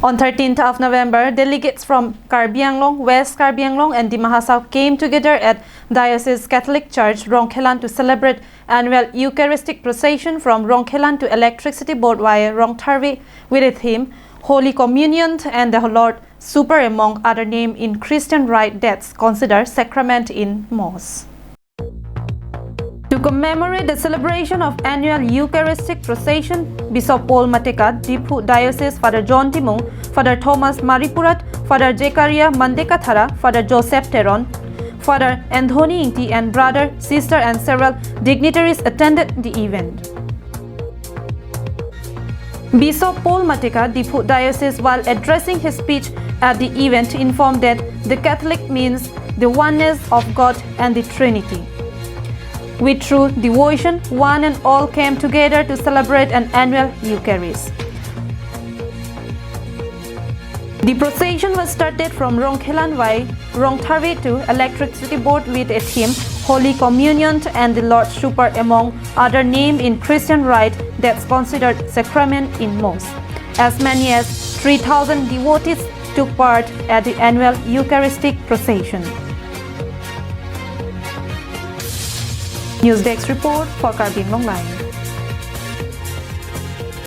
On 13th of November, delegates from Karbi Anglong, West Karbi Anglong and Dima Hasao came together at Diocese Catholic Church, Rongkhelan to celebrate annual Eucharistic procession from Rongkhelan to Electricity Board via Rongtharvi with a theme, Holy Communion and the Lord Supper among other names in Christian rite that's considered sacrament in Mosque. To commemorate the celebration of annual Eucharistic procession, Bishop Paul Mateka, Diphu Diocese, Father John Timung, Father Thomas Maripurat, Father Jekaria Mandekathara, Father Joseph Teron, Father Anthony Inti and brother, sister and several dignitaries attended the event. Bishop Paul Mateka, Diphu Diocese, while addressing his speech at the event, informed that the Catholic means the oneness of God and the Trinity. With true devotion, one and all came together to celebrate an annual Eucharist. The procession was started from Rongkhelan via Rongtharvi to Electricity Board with a theme, Holy Communion and the Lord's Supper among other names in Christian rite that's considered sacrament in Mosque. As many as 3,000 devotees took part at the annual Eucharistic procession. News Desk report for Karbi Anglong Line.